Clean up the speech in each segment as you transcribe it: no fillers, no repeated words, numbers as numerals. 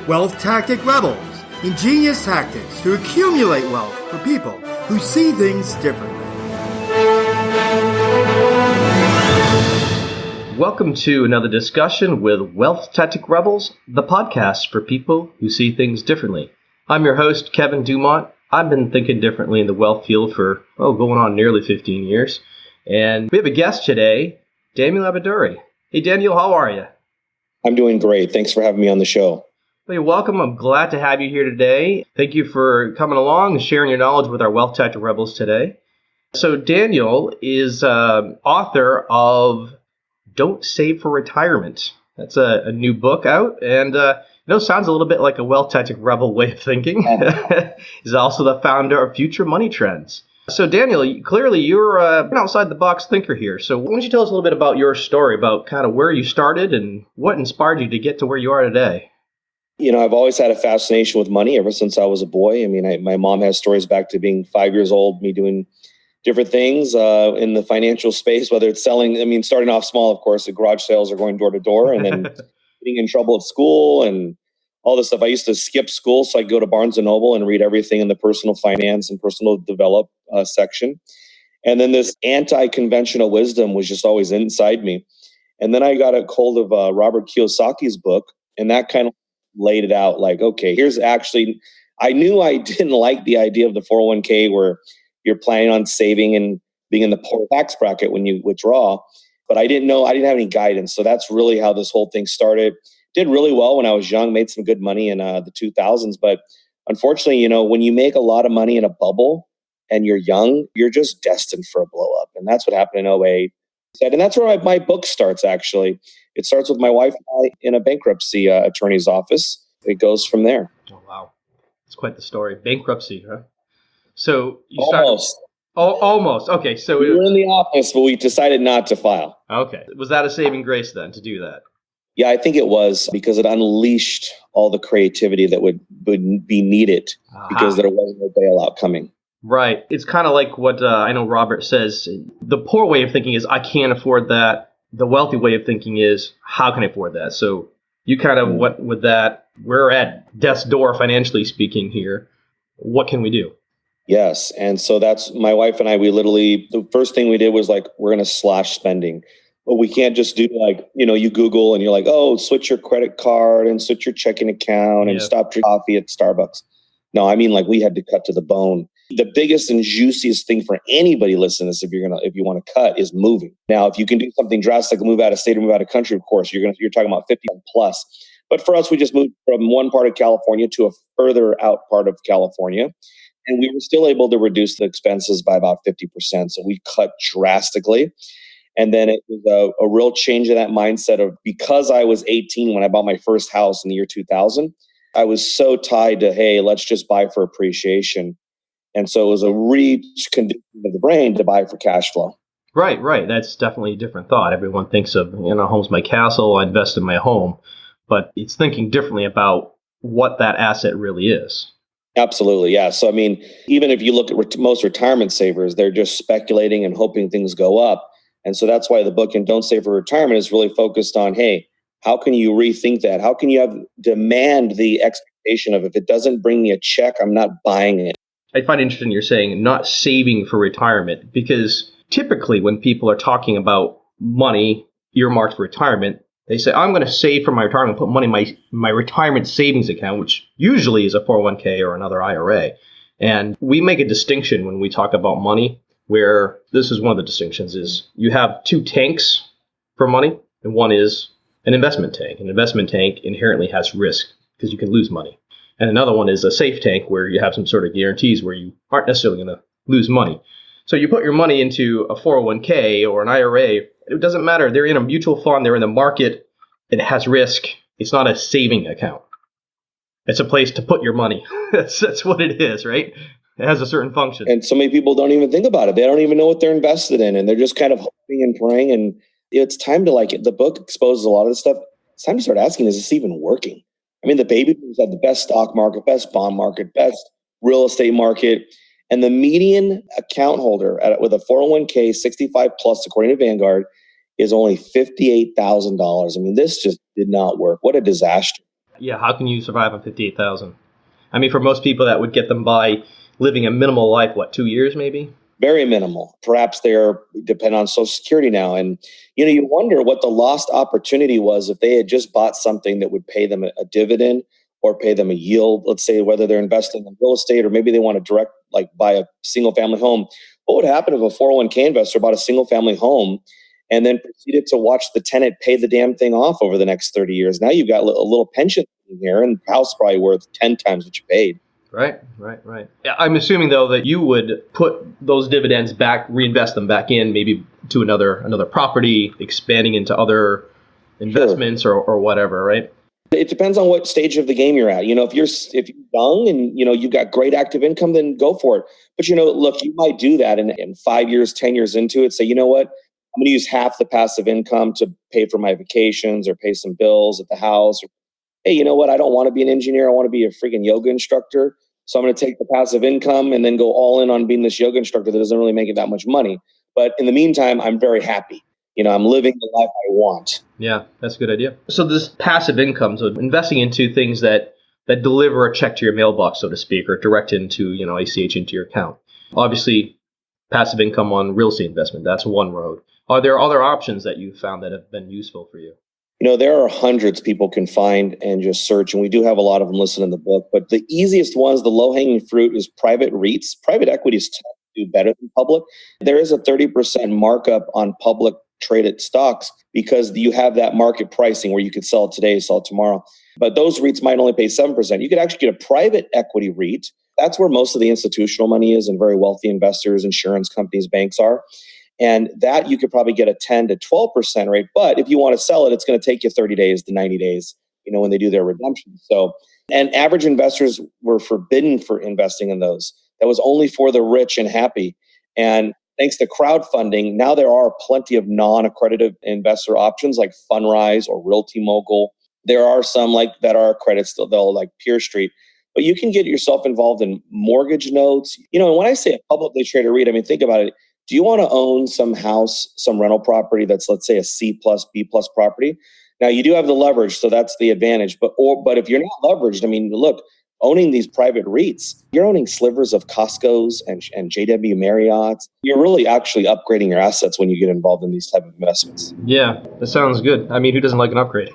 Wealth Tactic Rebels, ingenious tactics to accumulate wealth for people who see things differently. Welcome to another discussion with Wealth Tactic Rebels, the podcast for people who see things differently. I'm your host, Kevin Dumont. I've been thinking differently in the wealth field for, going on nearly 15 years. And we have a guest today, Daniel Ameduri. Hey, Daniel, how are you? I'm doing great. Thanks for having me on the show. Well, you're welcome. I'm glad to have you here today. Thank you for coming along and sharing your knowledge with our Wealth Tactic Rebels today. So Daniel is author of Don't Save for Retirement. That's a new book out, and sounds a little bit like a Wealth Tactic Rebel way of thinking. He's also the founder of Future Money Trends. So Daniel, clearly you're an outside-the-box thinker here. So why don't you tell us a little bit about your story, about kind of where you started and what inspired you to get to where you are today? I've always had a fascination with money ever since I was a boy. My mom has stories back to being 5 years old, me doing different things in the financial space, whether it's selling, starting off small, of course, the garage sales are going door to door, and then getting in trouble at school and all this stuff. I used to skip school so I could go to Barnes & Noble and read everything in the personal finance and personal develop section. And then this anti-conventional wisdom was just always inside me. And then I got a hold of Robert Kiyosaki's book, and that kind of laid it out like, okay, here's actually, I knew I didn't like the idea of the 401k where you're planning on saving and being in the poor tax bracket when you withdraw. But I didn't have any guidance. So that's really how this whole thing started. Did really well when I was young, made some good money in the 2000s. But unfortunately, when you make a lot of money in a bubble and you're young, you're just destined for a blow up. And that's what happened in '08. And that's where my book starts, actually. It starts with my wife and I in a bankruptcy attorney's office. It goes from there. Oh, wow. It's quite the story. Bankruptcy, huh? So you Almost. Almost. Okay. So we were in the office, but we decided not to file. Okay. Was that a saving grace then to do that? Yeah, I think it was, because it unleashed all the creativity that would be needed because there wasn't no bailout coming. Right. It's kind of like what I know Robert says. The poor way of thinking is, I can't afford that. The wealthy way of thinking is, how can I afford that? So you kind of went with that. We're at death's door financially speaking here. What can we do? Yes. And so that's my wife and I, the first thing we did was like, we're going to slash spending. But we can't just do like, you Google and you're like, oh, switch your credit card and switch your checking account and stop your coffee at Starbucks. No, we had to cut to the bone. The biggest and juiciest thing for anybody listening to this, if you want to cut, is moving. Now, if you can do something drastic, move out of state or move out of country, of course, you're talking about 50 plus. But for us, we just moved from one part of California to a further out part of California. And we were still able to reduce the expenses by about 50%. So we cut drastically. And then it was a real change in that mindset of, because I was 18 when I bought my first house in the year 2000, I was so tied to, hey, let's just buy for appreciation. And so it was a reconditioning of the brain to buy for cash flow. Right. That's definitely a different thought. Everyone thinks of, home's my castle, I invest in my home. But it's thinking differently about what that asset really is. Absolutely, yeah. So, even if you look at most retirement savers, they're just speculating and hoping things go up. And so that's why the book Don't Save for Retirement is really focused on, hey, how can you rethink that? How can you demand the expectation of, if it doesn't bring me a check, I'm not buying it? I find it interesting you're saying not saving for retirement, because typically when people are talking about money earmarked for retirement, they say, I'm going to save for my retirement, put money in my retirement savings account, which usually is a 401k or another IRA. And we make a distinction when we talk about money, where this is one of the distinctions, is you have two tanks for money, and one is an investment tank. An investment tank inherently has risk because you can lose money. And another one is a safe tank where you have some sort of guarantees where you aren't necessarily going to lose money. So you put your money into a 401k or an IRA, it doesn't matter. They're in a mutual fund. They're in the market. It has risk. It's not a saving account. It's a place to put your money. That's what it is, right? It has a certain function. And so many people don't even think about it. They don't even know what they're invested in. And they're just kind of hoping and praying. And it's time to the book exposes a lot of this stuff. It's time to start asking, is this even working? The baby boomers had the best stock market, best bond market, best real estate market. And the median account holder with a 401k 65 plus, according to Vanguard, is only $58,000. This just did not work. What a disaster. Yeah, how can you survive on 58,000? I mean, for most people, that would get them by living a minimal life, what, 2 years maybe? Very minimal. Perhaps they're depend on Social Security now. And you wonder what the lost opportunity was if they had just bought something that would pay them a dividend or pay them a yield. Let's say whether they're investing in real estate or maybe they want to direct like buy a single family home. What would happen if a 401k investor bought a single family home and then proceeded to watch the tenant pay the damn thing off over the next 30 years? Now you've got a little pension in here, and the house is probably worth 10 times what you paid. Right. Yeah, I'm assuming though that you would put those dividends back, reinvest them back in, maybe to another property, expanding into other investments. Sure. or whatever, right? It depends on what stage of the game you're at. If you're young and you've got great active income, then go for it. But look, you might do that in 5 years, 10 years into it. Say, you know what? I'm going to use half the passive income to pay for my vacations or pay some bills at the house. Or, hey, you know what? I don't want to be an engineer. I want to be a freaking yoga instructor. So I'm going to take the passive income and then go all in on being this yoga instructor that doesn't really make it that much money. But in the meantime, I'm very happy. I'm living the life I want. Yeah, that's a good idea. So this passive income, so investing into things that deliver a check to your mailbox, so to speak, or direct into, ACH into your account. Obviously, passive income on real estate investment, that's one road. Are there other options that you've found that have been useful for you? There are hundreds people can find and just search, and we do have a lot of them listed in the book. But the easiest ones, the low-hanging fruit, is private REITs. Private equities do better than public. There is a 30% markup on public traded stocks because you have that market pricing where you could sell it today, sell it tomorrow. But those REITs might only pay 7%. You could actually get a private equity REIT. That's where most of the institutional money is, and very wealthy investors, insurance companies, banks are. And that you could probably get a 10 to 12% rate. But if you want to sell it, it's going to take you 30 days to 90 days, when they do their redemption. So, and average investors were forbidden for investing in those. That was only for the rich and happy. And thanks to crowdfunding, now there are plenty of non-accredited investor options like Fundrise or Realty Mogul. There are some that are accredited still, though, like Peer Street. But you can get yourself involved in mortgage notes. And when I say a publicly traded REIT, I mean, think about it. Do you want to own some house, some rental property that's, let's say, a C plus, B plus property? Now, you do have the leverage, so that's the advantage. But if you're not leveraged, I mean, look, owning these private REITs, you're owning slivers of Costco's and JW Marriott's. You're really actually upgrading your assets when you get involved in these type of investments. Yeah, that sounds good. I mean, who doesn't like an upgrade,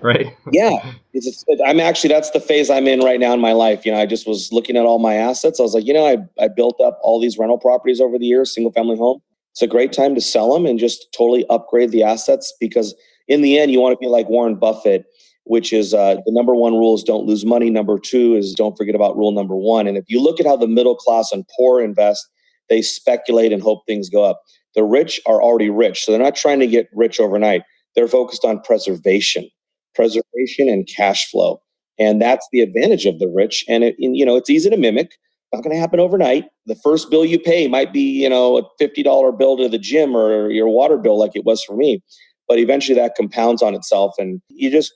right? Yeah, that's the phase I'm in right now in my life. I just was looking at all my assets. I was like, I built up all these rental properties over the years, single family home. It's a great time to sell them and just totally upgrade the assets, because in the end, you want to be like Warren Buffett, which is the number one rule is don't lose money. Number two is don't forget about rule number one. And if you look at how the middle class and poor invest, they speculate and hope things go up. The rich are already rich, so they're not trying to get rich overnight. They're focused on preservation and cash flow. And that's the advantage of the rich. And it's easy to mimic. Not going to happen overnight. The first bill you pay might be, a $50 bill to the gym or your water bill, like it was for me. But eventually that compounds on itself, and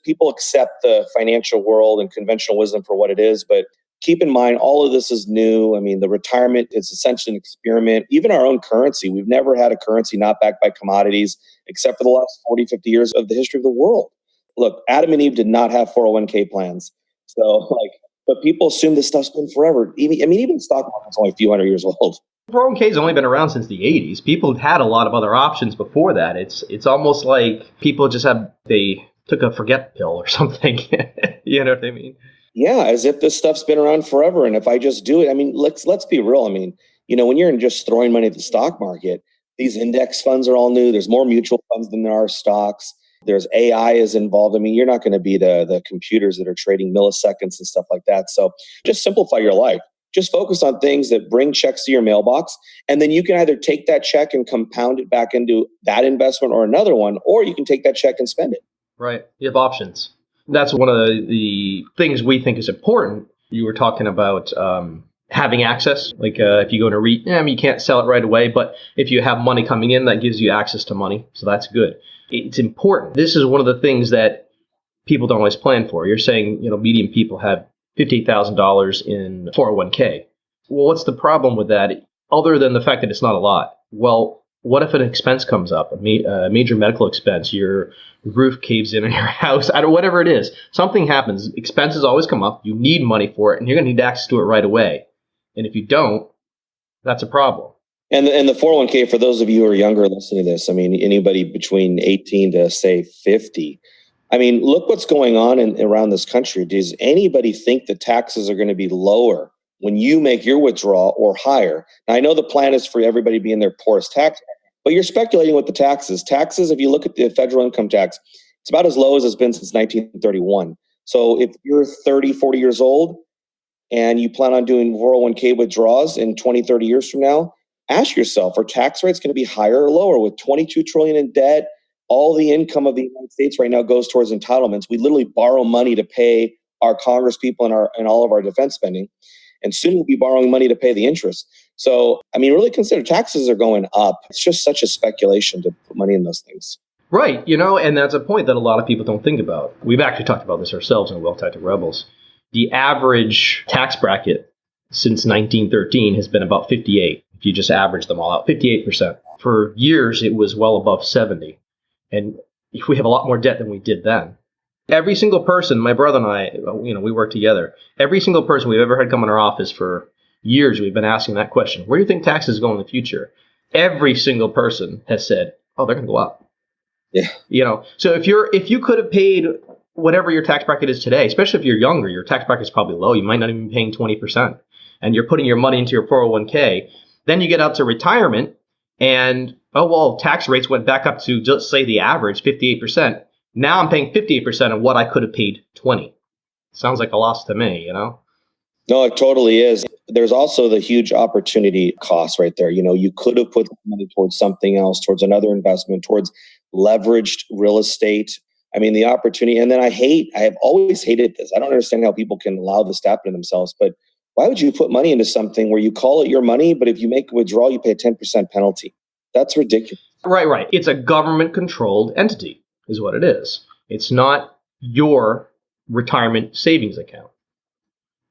people accept the financial world and conventional wisdom for what it is. But keep in mind, all of this is new. I mean, the retirement is essentially an experiment. Even our own currency, we've never had a currency not backed by commodities, except for the last 40, 50 years of the history of the world. Look, Adam and Eve did not have 401k plans. So but people assume this stuff's been forever. Even the stock market's only a few hundred years old. 401k's only been around since the 80s. People had a lot of other options before that. It's almost like people they took a forget pill or something. You know what I mean? Yeah, as if this stuff's been around forever. And if I just do it, I mean, let's be real. I mean, when you're just throwing money at the stock market, these index funds are all new. There's more mutual funds than there are stocks. There's AI is involved. I mean, you're not going to be the computers that are trading milliseconds and stuff like that. So just simplify your life. Just focus on things that bring checks to your mailbox. And then you can either take that check and compound it back into that investment or another one, or you can take that check and spend it. Right. You have options. That's one of the things we think is important. You were talking about having access. Like if you go to a REIT, you can't sell it right away. But if you have money coming in, that gives you access to money. So that's good. It's important. This is one of the things that people don't always plan for. You're saying, median people have $58,000 in 401k. Well, what's the problem with that other than the fact that it's not a lot? Well, What if an expense comes up, a major medical expense, your roof caves in your house, whatever it is, something happens, expenses always come up, you need money for it, and you're going to need access to it right away. And if you don't, that's a problem. And the 401k, for those of you who are younger listening to this, I mean, anybody between 18 to say 50, I mean, look what's going on around this country. Does anybody think the taxes are going to be lower when you make your withdrawal or higher? Now, I know the plan is for everybody to be in their poorest tax, but you're speculating with the taxes. Taxes, if you look at the federal income tax, it's about as low as it's been since 1931. So if you're 30, 40 years old and you plan on doing 401k withdrawals in 20, 30 years from now, ask yourself, are tax rates going to be higher or lower? With 22 trillion in debt, all the income of the United States right now goes towards entitlements. We literally borrow money to pay our Congress people and all of our defense spending. And soon we'll be borrowing money to pay the interest. So, I mean, really consider taxes are going up. It's just such a speculation to put money in those things. Right. And that's a point that a lot of people don't think about. We've actually talked about this ourselves in Wealth Tactic Rebels. The average tax bracket since 1913 has been about 58. If you just average them all out, 58%. For years, it was well above 70. And we have a lot more debt than we did then. Every single person, my brother and I, we work together. Every single person we've ever had come in our office for years, we've been asking that question. Where do you think taxes go in the future? Every single person has said, oh, they're going to go up. Yeah. So if you could have paid whatever your tax bracket is today, especially if you're younger, your tax bracket is probably low. You might not even be paying 20%. And you're putting your money into your 401k. Then you get out to retirement and, tax rates went back up to just say the average, 58%. Now I'm paying 58% of what I could have paid 20. Sounds like a loss to me, No, it totally is. There's also the huge opportunity cost right there. You could have put money towards something else, towards another investment, towards leveraged real estate. I mean, the opportunity. And then I have always hated this. I don't understand how people can allow this to happen to themselves. But why would you put money into something where you call it your money, but if you make a withdrawal, you pay a 10% penalty? That's ridiculous. Right. It's a government-controlled entity is what it is. It's not your retirement savings account.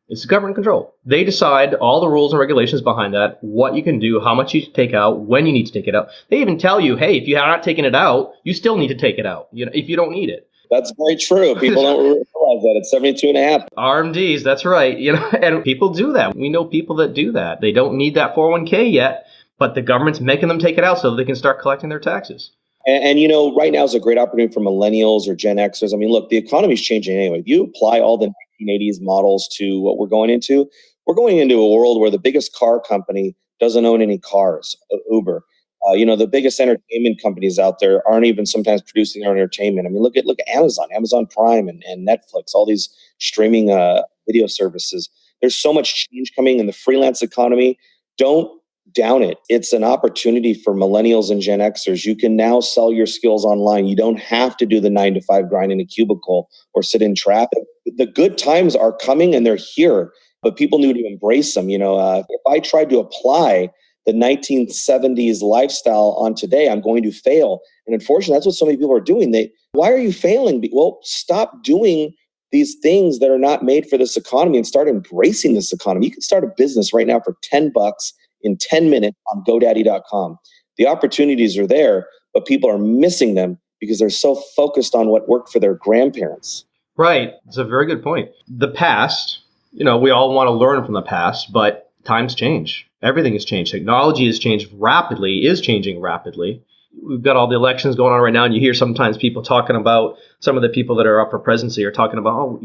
It's government control. They decide all the rules and regulations behind that, what you can do, how much you take out, when you need to take it out. They even tell you, hey, if you're not taking it out, you still need to take it out, if you don't need it. That's very true. People don't realize that. It's 72 and a half. RMDs, that's right. And people do that. We know people that do that. They don't need that 401k yet, but the government's making them take it out so they can start collecting their taxes. And right now is a great opportunity for millennials or Gen Xers. I mean, look, the economy is changing anyway. If you apply all the 1980s models to what we're going into a world where the biggest car company doesn't own any cars, Uber. The biggest entertainment companies out there aren't even sometimes producing their entertainment. I mean, look at Amazon Prime and Netflix, all these streaming video services. There's so much change coming in the freelance economy. Don't down it. It's an opportunity for millennials and Gen Xers. You can now sell your skills online. You don't have to do the 9-to-5 grind in a cubicle or sit in traffic. The good times are coming and they're here, but people need to embrace them. If I tried to apply the 1970s lifestyle on today, I'm going to fail. And unfortunately, that's what so many people are doing. Why are you failing? Well, stop doing these things that are not made for this economy and start embracing this economy. You can start a business right now for $10 in 10 minutes on GoDaddy.com. The opportunities are there, but people are missing them because they're so focused on what worked for their grandparents. Right. It's a very good point. The past, we all want to learn from the past, but times change. Everything has changed. Technology is changing rapidly. We've got all the elections going on right now, and you hear sometimes people talking about, some of the people that are up for presidency are talking about,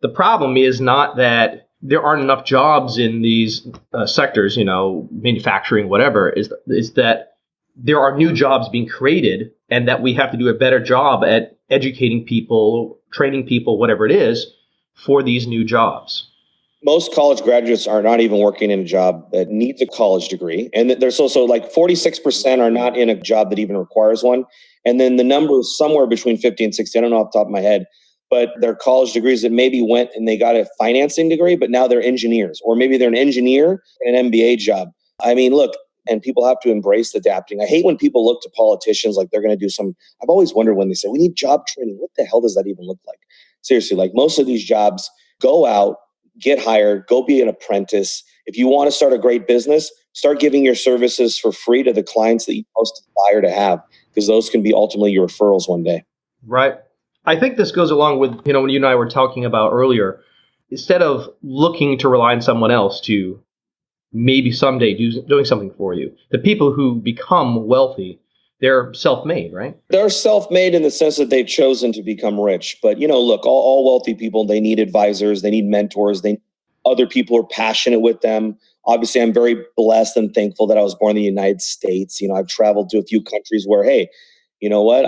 the problem is not that there aren't enough jobs in these sectors, manufacturing, whatever, is that there are new jobs being created and that we have to do a better job at educating people, training people, whatever it is, for these new jobs. Most college graduates are not even working in a job that needs a college degree. And there's also like 46% are not in a job that even requires one. And then the number is somewhere between 50 and 60. I don't know off the top of my head. But they're college degrees that maybe went and they got a financing degree, but now they're engineers. Or maybe they're an engineer in an MBA job. I mean, look, and people have to embrace adapting. I hate when people look to politicians like they're going to do some. I've always wondered when they say, we need job training. What the hell does that even look like? Seriously, like most of these jobs, go out, get hired, go be an apprentice. If you want to start a great business, start giving your services for free to the clients that you most desire to have, because those can be ultimately your referrals one day. Right. I think this goes along with, when you and I were talking about earlier, instead of looking to rely on someone else to maybe someday doing something for you, the people who become wealthy, they're self-made, right? They're self-made in the sense that they've chosen to become rich. But, look, all wealthy people, they need advisors, they need mentors, other people are passionate with them. Obviously, I'm very blessed and thankful that I was born in the United States. I've traveled to a few countries where, hey, you know what?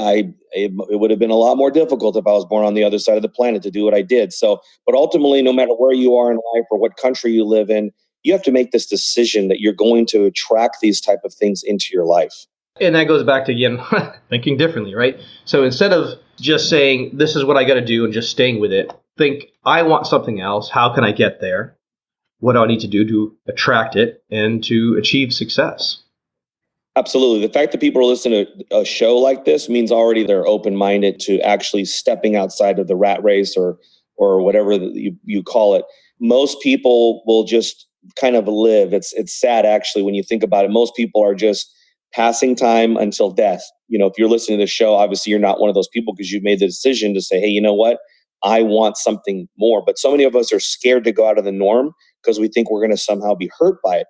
It would have been a lot more difficult if I was born on the other side of the planet to do what I did. So, but ultimately, no matter where you are in life or what country you live in, you have to make this decision that you're going to attract these type of things into your life. And that goes back to, again, thinking differently, right? So instead of just saying, this is what I got to do and just staying with it, think, I want something else. How can I get there? What do I need to do to attract it and to achieve success? Absolutely. The fact that people are listening to a show like this means already they're open-minded to actually stepping outside of the rat race or whatever you call it. Most people will just kind of live. It's sad, actually, when you think about it. Most people are just passing time until death. If you're listening to the show, obviously you're not one of those people, because you've made the decision to say, hey, you know what? I want something more. But so many of us are scared to go out of the norm because we think we're going to somehow be hurt by it.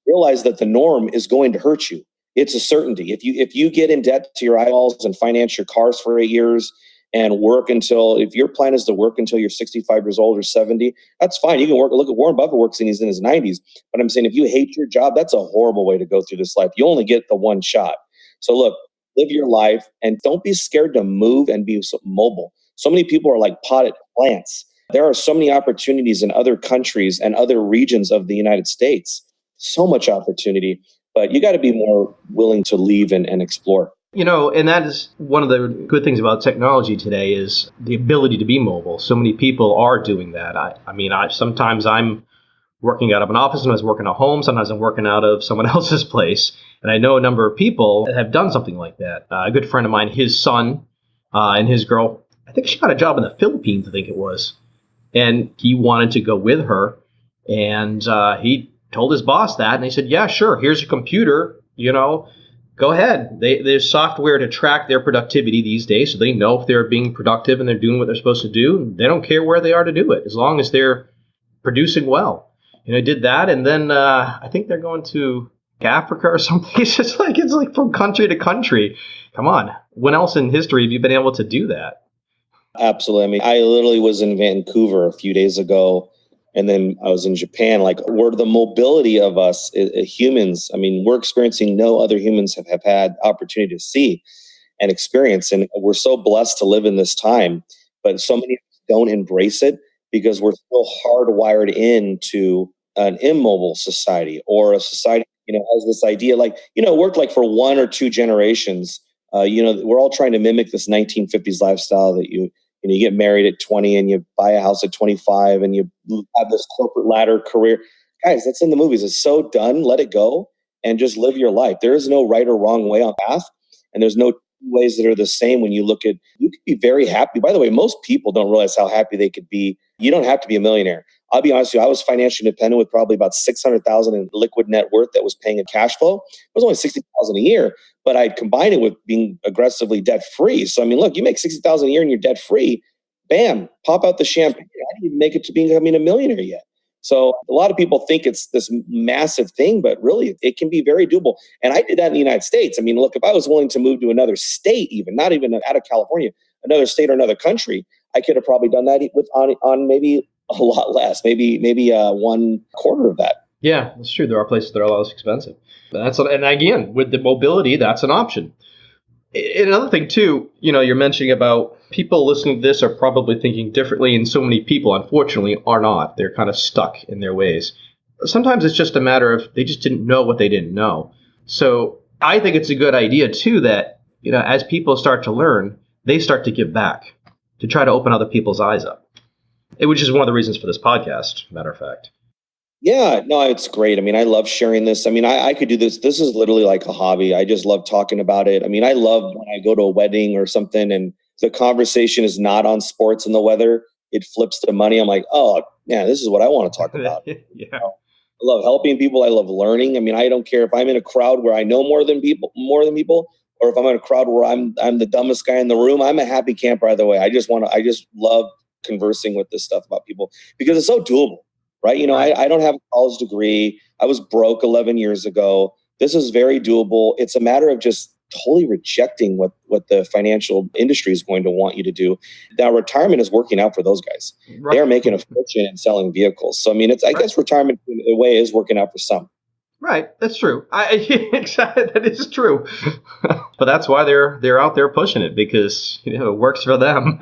Realize that the norm is going to hurt you. It's a certainty. If you get in debt to your eyeballs and finance your cars for 8 years and if your plan is to work until you're 65 years old or 70, that's fine. You can work. Look at Warren Buffett works and he's in his 90s. But I'm saying, if you hate your job, that's a horrible way to go through this life. You only get the one shot. So look, live your life and don't be scared to move and be so mobile. So many people are like potted plants. There are so many opportunities in other countries and other regions of the United States. So much opportunity. But you got to be more willing to leave and explore. And that is one of the good things about technology today, is the ability to be mobile. So many people are doing that. Sometimes I'm working out of an office, sometimes working at home, sometimes I'm working out of someone else's place. And I know a number of people that have done something like that. A good friend of mine, his son and his girl, I think she got a job in the Philippines, I think it was. And he wanted to go with her. And he told his boss that, and they said, yeah, sure, here's your computer, go ahead. There's software to track their productivity these days, so they know if they're being productive and they're doing what they're supposed to do. They don't care where they are to do it, as long as they're producing well. Did that, and then I think they're going to Africa or something. It's like from country to country. Come on, when else in history have you been able to do that? Absolutely. I literally was in Vancouver a few days ago, and then I was in Japan. Like, where the mobility of us humans, we're experiencing no other humans have had opportunity to see and experience. And we're so blessed to live in this time, but so many don't embrace it because we're still hardwired into an immobile society, or a society, has this idea, worked like for one or two generations. We're all trying to mimic this 1950s lifestyle that you get married at 20 and you buy a house at 25 and you have this corporate ladder career. Guys, that's in the movies. It's so done. Let it go and just live your life. There is no right or wrong way on path. And there's no ways that are the same. When you could be very happy. By the way, most people don't realize how happy they could be. You don't have to be a millionaire. I'll be honest with you. I was financially independent with probably about $600,000 in liquid net worth that was paying in cash flow. It was only $60,000 a year, but I'd combine it with being aggressively debt free. So, look, you make $60,000 a year and you're debt free. Bam, pop out the champagne. I didn't even make it to becoming a millionaire yet. So a lot of people think it's this massive thing, but really it can be very doable. And I did that in the United States. Look, if I was willing to move to another state, even not even out of California, another state or another country, I could have probably done that on maybe a lot less, maybe 1/4 of that. Yeah, that's true. There are places that are a lot less expensive. And again, with the mobility, that's an option. Another thing too, you're mentioning about people listening to this are probably thinking differently, and so many people, unfortunately, are not. They're kind of stuck in their ways. Sometimes it's just a matter of they just didn't know what they didn't know. So I think it's a good idea too that, as people start to learn, they start to give back, to try to open other people's eyes up. Which is one of the reasons for this podcast, matter of fact. Yeah, no, it's great. I love sharing this. I could do this. This is literally like a hobby. I just love talking about it. I love when I go to a wedding or something and the conversation is not on sports and the weather. It flips to money. I'm like, oh, yeah, this is what I want to talk about. Yeah. I love helping people. I love learning. I mean, I don't care if I'm in a crowd where I know more than people, or if I'm in a crowd where I'm the dumbest guy in the room. I'm a happy camper either way. I just love conversing with this stuff about people because it's so doable, right? Right. I don't have a college degree. I was broke 11 years ago. This is very doable. It's a matter of just totally rejecting what the financial industry is going to want you to do. Now, retirement is working out for those guys. Right. They're making a fortune in selling vehicles. So, I mean, I guess retirement in a way is working out for some. Right, that's true. Exactly, that is true. But that's why they're out there pushing it because it works for them.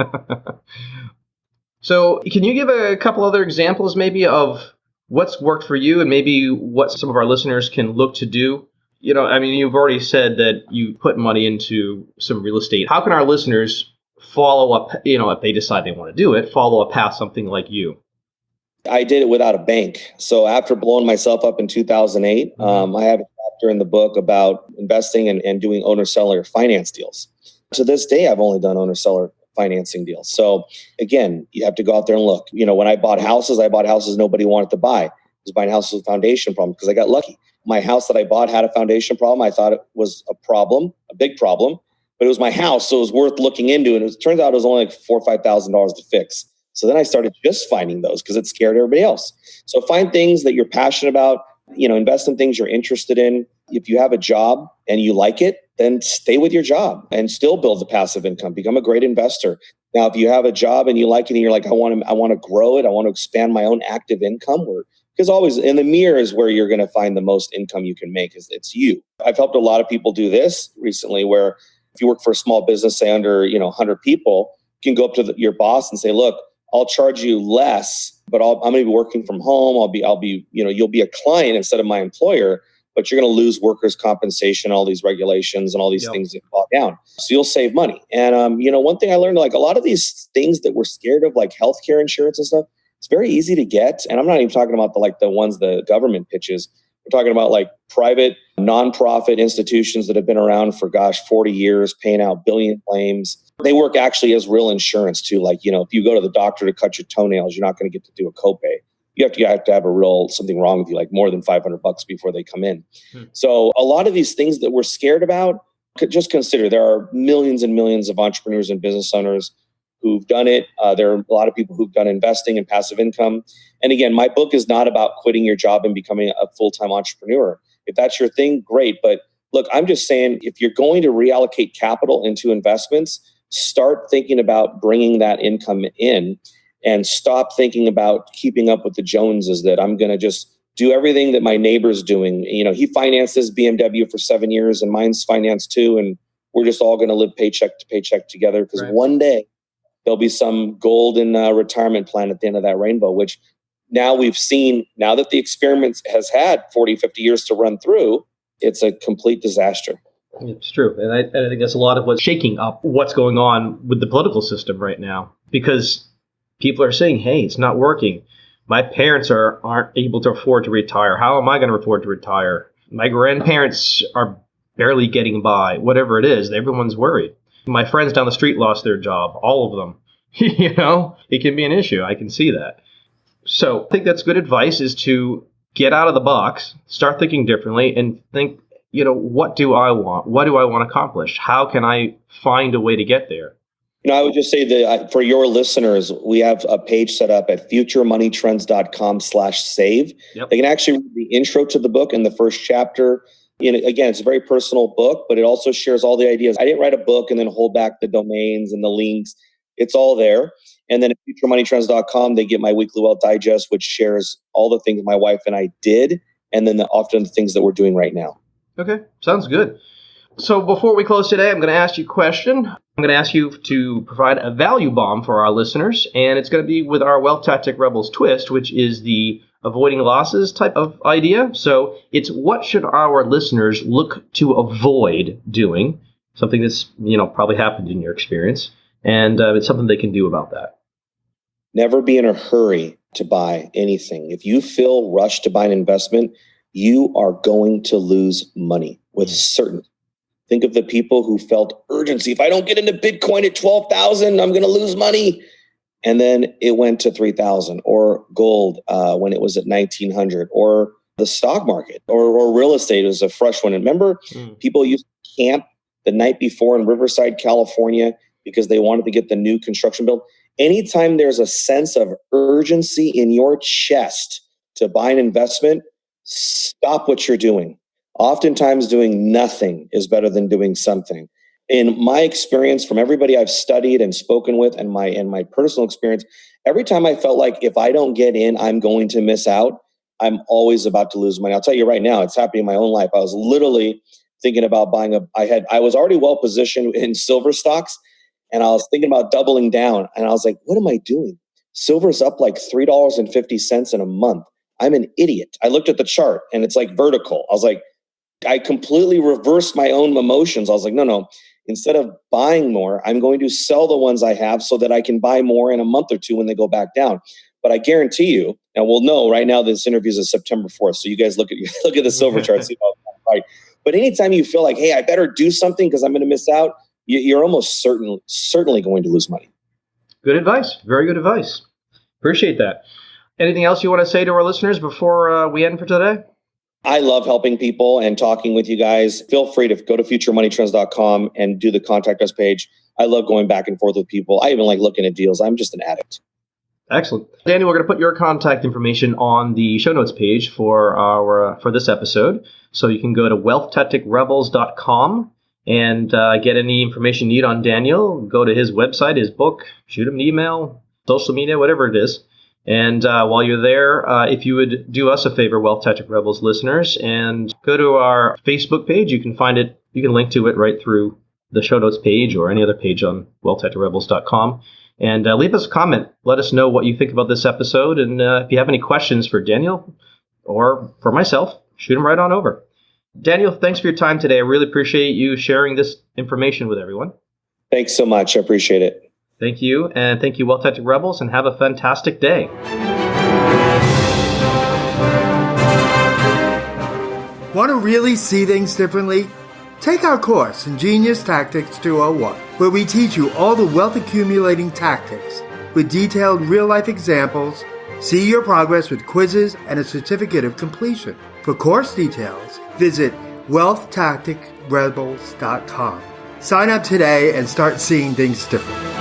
So, can you give a couple other examples, maybe, of what's worked for you, and maybe what some of our listeners can look to do? I mean, you've already said that you put money into some real estate. How can our listeners follow up? If they decide they want to do it, follow a path something like you. I did it without a bank. So after blowing myself up in 2008, I have a chapter in the book about investing and doing owner-seller finance deals. To this day, I've only done owner-seller financing deals. So again, you have to go out there and look. When I bought houses nobody wanted to buy. I was buying houses with a foundation problem because I got lucky. My house that I bought had a foundation problem. I thought it was a problem, a big problem, but it was my house, so it was worth looking into. And it turns out it was only like $4,000 or $5,000 to fix. So then I started just finding those because it scared everybody else. So find things that you're passionate about, invest in things you're interested in. If you have a job and you like it, then stay with your job and still build the passive income. Become a great investor. Now, if you have a job and you like it and you're like, I want to grow it, I want to expand my own active income, because always in the mirror is where you're going to find the most income you can make. It's you. I've helped a lot of people do this recently, where if you work for a small business, say under 100 people, you can go up to your boss and say, look, I'll charge you less, but I'm going to be working from home. You'll be a client instead of my employer, but you're going to lose workers' compensation, all these regulations and all these things that brought down. So you'll save money. And, one thing I learned, like a lot of these things that we're scared of, like healthcare insurance and stuff, it's very easy to get. And I'm not even talking about the ones the government pitches. We're talking about like private nonprofit institutions that have been around for 40 years, paying out billion claims. They work actually as real insurance too. Like, if you go to the doctor to cut your toenails, you're not going to get to do a copay. You have to have something wrong with you, like more than $500 before they come in. So a lot of these things that we're scared about, just consider there are millions and millions of entrepreneurs and business owners who've done it. There are a lot of people who've done investing and passive income. And again, my book is not about quitting your job and becoming a full-time entrepreneur. If that's your thing, great. But look, I'm just saying, if you're going to reallocate capital into investments, start thinking about bringing that income in and stop thinking about keeping up with the Joneses, that I'm going to just do everything that my neighbor's doing. He financed his BMW for 7 years and mine's financed too. And we're just all going to live paycheck to paycheck together because one day there'll be some golden retirement plan at the end of that rainbow, which now we've seen, now that the experiment has had 40, 50 years to run through, it's a complete disaster. It's true. And I think that's a lot of what's shaking up what's going on with the political system right now, because people are saying, hey, it's not working. My parents aren't able to afford to retire. How am I going to afford to retire? My grandparents are barely getting by. Whatever it is, everyone's worried. My friends down the street lost their job, all of them. It can be an issue. I can see that. So I think that's good advice, is to get out of the box, start thinking differently, and think, what do I want? What do I want to accomplish? How can I find a way to get there? I would just say that for your listeners, we have a page set up at futuremoneytrends.com/save. Yep. They can actually read the intro to the book and the first chapter. Again, it's a very personal book, but it also shares all the ideas. I didn't write a book and then hold back the domains and the links. It's all there. And then at futuremoneytrends.com, they get my weekly wealth digest, which shares all the things my wife and I did, and then often the things that we're doing right now. Okay, sounds good. So before we close today, I'm going to ask you a question. I'm going to ask you to provide a value bomb for our listeners, and it's going to be with our Wealth Tactic Rebels twist, which is the avoiding losses type of idea. So it's, what should our listeners look to avoid doing? Something that's, probably happened in your experience, and it's something they can do about that. Never be in a hurry to buy anything. If you feel rushed to buy an investment, you are going to lose money with certainty. Think of the people who felt urgency. If I don't get into Bitcoin at 12,000, I'm going to lose money. And then it went to 3,000, or gold when it was at 1,900, or the stock market or real estate is a fresh one. And remember, people used to camp the night before in Riverside, California, because they wanted to get the new construction built. Anytime there's a sense of urgency in your chest to buy an investment, stop what you're doing. Oftentimes doing nothing is better than doing something. In my experience, from everybody I've studied and spoken with and my personal experience, every time I felt like if I don't get in, I'm going to miss out, I'm always about to lose money. I'll tell you right now, it's happening in my own life. I was literally thinking about buying I was already well positioned in silver stocks, and I was thinking about doubling down. And I was like, what am I doing? Silver's up like $3.50 in a month. I'm an idiot. I looked at the chart and it's like vertical. I was like, I completely reversed my own emotions. I was like, no. Instead of buying more, I'm going to sell the ones I have so that I can buy more in a month or two when they go back down. But I guarantee you, and we'll know right now this interview is September 4th. So you guys look at the silver chart, see how it's right. But anytime you feel like, hey, I better do something because I'm going to miss out, you're almost certainly going to lose money. Good advice. Very good advice. Appreciate that. Anything else you want to say to our listeners before we end for today? I love helping people and talking with you guys. Feel free to go to futuremoneytrends.com and do the contact us page. I love going back and forth with people. I even like looking at deals. I'm just an addict. Excellent. Daniel, we're going to put your contact information on the show notes page for this episode. So you can go to wealthtacticrebels.com and get any information you need on Daniel. Go to his website, his book, shoot him an email, social media, whatever it is. And while you're there, if you would do us a favor, Wealth Tactic Rebels listeners, and go to our Facebook page, you can find it. You can link to it right through the show notes page or any other page on wealthtacticrebels.com. And leave us a comment. Let us know what you think about this episode. And if you have any questions for Daniel or for myself, shoot them right on over. Daniel, thanks for your time today. I really appreciate you sharing this information with everyone. Thanks so much. I appreciate it. Thank you, and thank you, Wealth Tactic Rebels, and have a fantastic day. Want to really see things differently? Take our course, Ingenious Tactics 201, where we teach you all the wealth accumulating tactics with detailed real-life examples. See your progress with quizzes and a certificate of completion. For course details, visit wealthtacticrebels.com. Sign up today and start seeing things differently.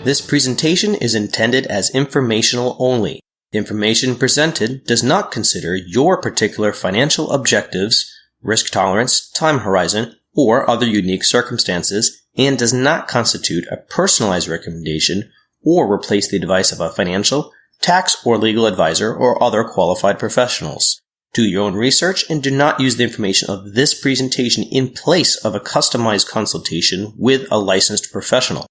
This presentation is intended as informational only. Information presented does not consider your particular financial objectives, risk tolerance, time horizon, or other unique circumstances, and does not constitute a personalized recommendation or replace the advice of a financial, tax, or legal advisor or other qualified professionals. Do your own research and do not use the information of this presentation in place of a customized consultation with a licensed professional.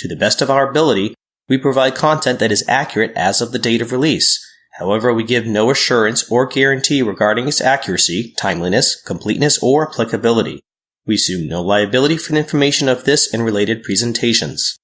To the best of our ability, we provide content that is accurate as of the date of release. However, we give no assurance or guarantee regarding its accuracy, timeliness, completeness, or applicability. We assume no liability for the information of this and related presentations.